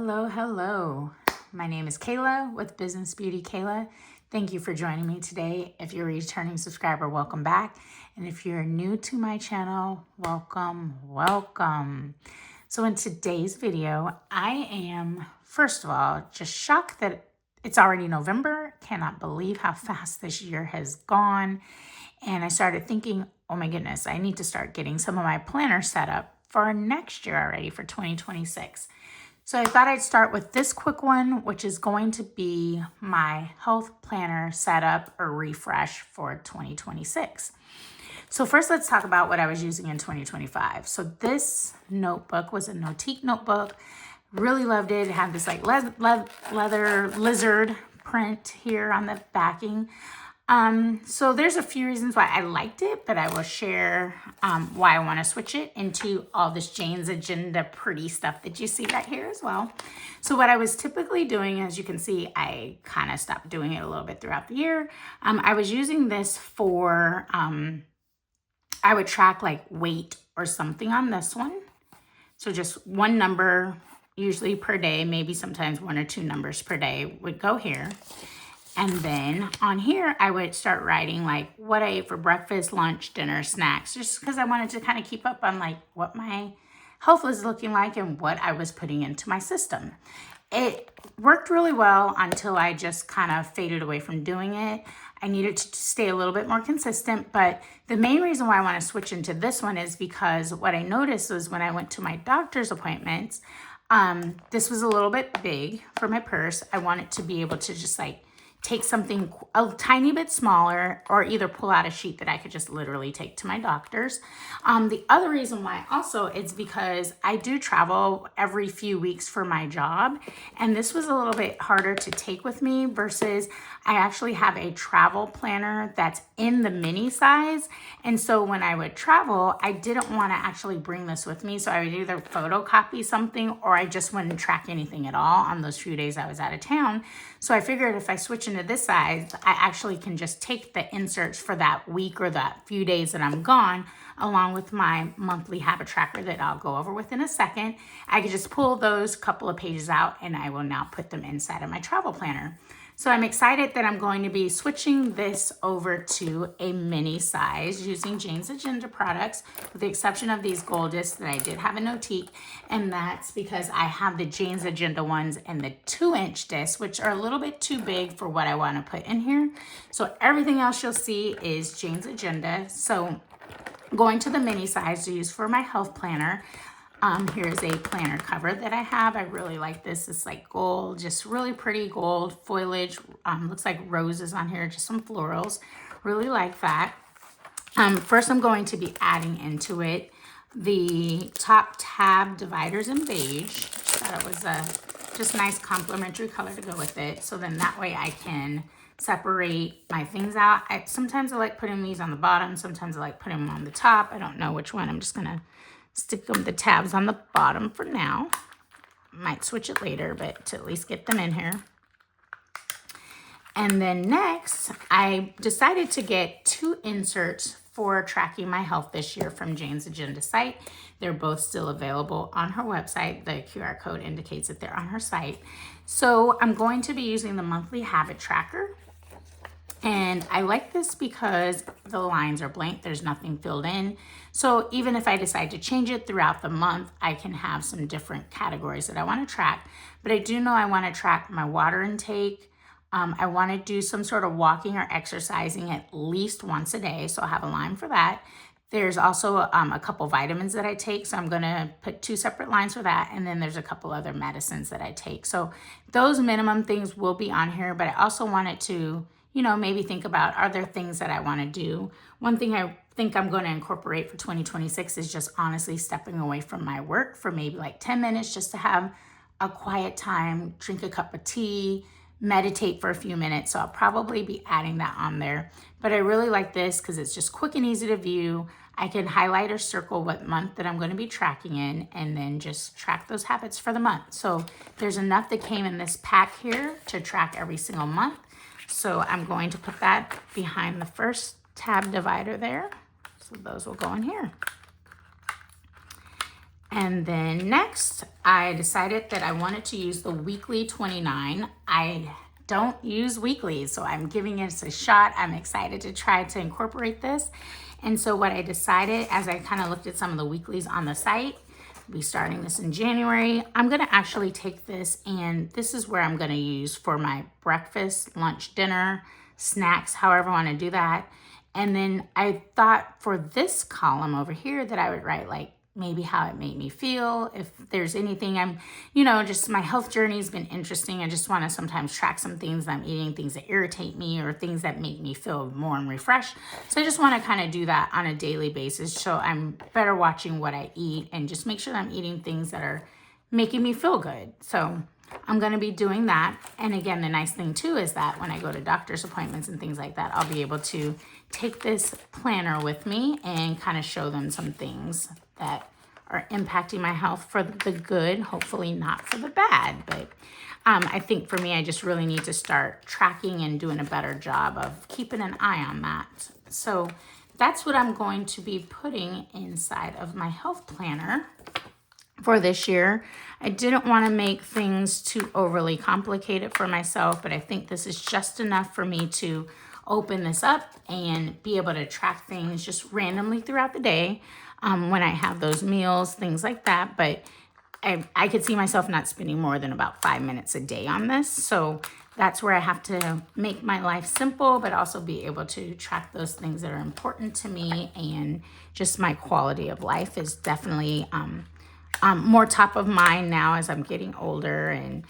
Hello, hello. My name is Kayla with Business Beauty Kayla. Thank you for joining me today. If you're a returning subscriber, welcome back. And if you're new to my channel, welcome. So in today's video, I am, first of all, just shocked that it's already November. Cannot believe how fast this year has gone. And I started thinking, oh my goodness, I need to start getting some of my planners set up for next year already, for 2026. So I thought I'd start with this quick one, which is going to be my health planner setup or refresh for 2026. So first, let's talk about what I was using in 2025. So this notebook was a Notique notebook. Really loved it. It had this like leather lizard print here on the backing. So there's a few reasons why I liked it, but I will share why I want to switch it into all this Jane's Agenda pretty stuff that you see right here as well. So what I was typically doing, as you can see, I kind of stopped doing it a little bit throughout the year. I was using this for, I would track like weight or something on this one. So just one number, usually per day, maybe sometimes one or two numbers per day would go here. And then on here, I would start writing like what I ate for breakfast, lunch, dinner, snacks, just because I wanted to kind of keep up on like what my health was looking like and what I was putting into my system. It worked really well until I just kind of faded away from doing it. I needed to stay a little bit more consistent, but the main reason why I want to switch into this one is because what I noticed was when I went to my doctor's appointments, this was a little bit big for my purse. I wanted to be able to just like take something a tiny bit smaller or either pull out a sheet that I could just literally take to my doctor's. The other reason why also is because I do travel every few weeks for my job, and this was a little bit harder to take with me versus I actually have a travel planner that's in the mini size. And so when I would travel, I didn't want to actually bring this with me. So I would either photocopy something or I just wouldn't track anything at all on those few days I was out of town. So I figured if I switch into this size, I actually can just take the inserts for that week or that few days that I'm gone, along with my monthly habit tracker that I'll go over with in a second. I could just pull those couple of pages out and I will now put them inside of my travel planner. So I'm excited that I'm going to be switching this over to a mini size using Jane's Agenda products, with the exception of these gold discs that I did have in Notique. And that's because I have the Jane's Agenda ones and the 2-inch discs, which are a little bit too big for what I want to put in here. So everything else you'll see is Jane's Agenda. So going to the mini size to use for my health planner. Here's a planner cover that I have. I really like this. It's like gold, just really pretty gold foliage. Looks like roses on here, just some florals. Really like that. First, I'm going to be adding into it the top tab dividers in beige. Thought it was a just nice complementary color to go with it. So then that way I can separate my things out. Sometimes I like putting these on the bottom. Sometimes I like putting them on the top. I don't know which one. I'm just going to stick them the tabs on the bottom for now. Might switch it later, but to at least get them in here. And then next, I decided to get 2 inserts for tracking my health this year from Jane's Agenda site. They're both still available on her website. The QR code indicates that they're on her site. So I'm going to be using the monthly habit tracker. And I like this because the lines are blank. There's nothing filled in. So even if I decide to change it throughout the month, I can have some different categories that I want to track. But I do know I want to track my water intake. I want to do some sort of walking or exercising at least once a day. So I'll have a line for that. There's also a couple vitamins that I take. So I'm going to put 2 separate lines for that. And then there's a couple other medicines that I take. So those minimum things will be on here. But I also wanted to, you know, maybe think about, are there things that I want to do? One thing I think I'm going to incorporate for 2026 is just honestly stepping away from my work for maybe like 10 minutes just to have a quiet time, drink a cup of tea, meditate for a few minutes. So I'll probably be adding that on there. But I really like this because it's just quick and easy to view. I can highlight or circle what month that I'm going to be tracking in and then just track those habits for the month. So there's enough that came in this pack here to track every single month. So I'm going to put that behind the first tab divider there. So those will go in here. And then next, I decided that I wanted to use the Weekly 29. I don't use weeklies, so I'm giving it a shot. I'm excited to try to incorporate this. And so what I decided as I kind of looked at some of the weeklies on the site, be starting this in January. I'm gonna actually take this, and this is where I'm gonna use for my breakfast, lunch, dinner, snacks, however I wanna do that. And then I thought for this column over here that I would write like maybe how it made me feel. If there's anything just my health journey has been interesting. I just want to sometimes track some things that I'm eating, things that irritate me or things that make me feel warm and refreshed. So I just want to kind of do that on a daily basis. So I'm better watching what I eat and just make sure that I'm eating things that are making me feel good. So I'm going to be doing that. And again, the nice thing too is that when I go to doctor's appointments and things like that, I'll be able to take this planner with me and kind of show them some things that are impacting my health for the good, hopefully not for the bad. But I think for me, I just really need to start tracking and doing a better job of keeping an eye on that. So that's what I'm going to be putting inside of my health planner for this year. I didn't want to make things too overly complicated for myself, but I think this is just enough for me to open this up and be able to track things just randomly throughout the day when I have those meals, things like that. But I could see myself not spending more than about 5 minutes a day on this. So that's where I have to make my life simple, but also be able to track those things that are important to me. And just my quality of life is definitely more top of mind now as I'm getting older, and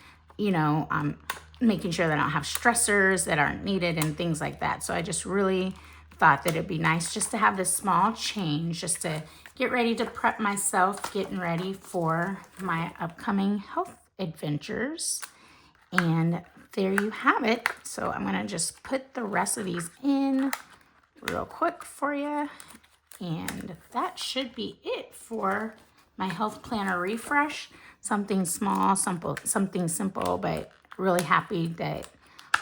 making sure that I don't have stressors that aren't needed and things like that. So I just really thought that it'd be nice just to have this small change, just to get ready to prep myself, getting ready for my upcoming health adventures. And there you have it. So I'm gonna just put the rest of these in real quick for you. And that should be it for my health planner refresh. Something small, something simple, but really happy that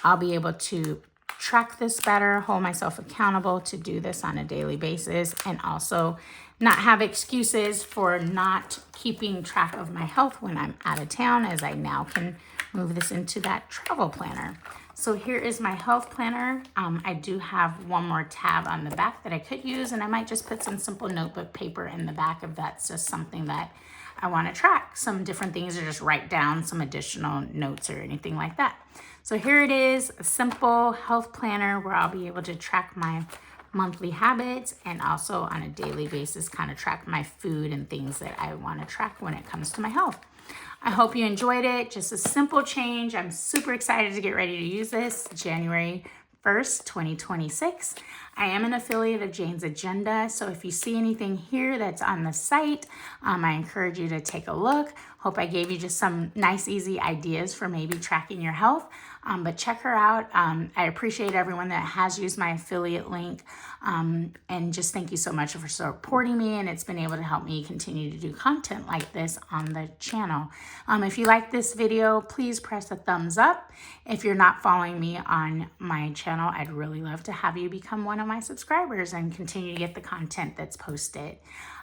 I'll be able to track this better, hold myself accountable to do this on a daily basis, and also not have excuses for not keeping track of my health when I'm out of town, as I now can move this into that travel planner. So here is my health planner. I do have one more tab on the back that I could use, and I might just put some simple notebook paper in the back if that's just something that I want to track, some different things, or just write down some additional notes or anything like that. So here it is, a simple health planner where I'll be able to track my monthly habits and also on a daily basis kind of track my food and things that I want to track when it comes to my health. I hope you enjoyed it. Just a simple change. I'm super excited to get ready to use this January 1st, 2026. I am an affiliate of Jane's Agenda, so if you see anything here that's on the site, I encourage you to take a look. Hope I gave you just some nice, easy ideas for maybe tracking your health, but check her out. I appreciate everyone that has used my affiliate link, and just thank you so much for supporting me, and it's been able to help me continue to do content like this on the channel. If you like this video, please press a thumbs up. If you're not following me on my channel, I'd really love to have you become one of my subscribers and continue to get the content that's posted.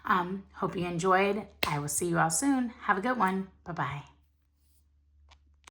Hope you enjoyed. I will see you all soon. Have a good one. Bye-bye.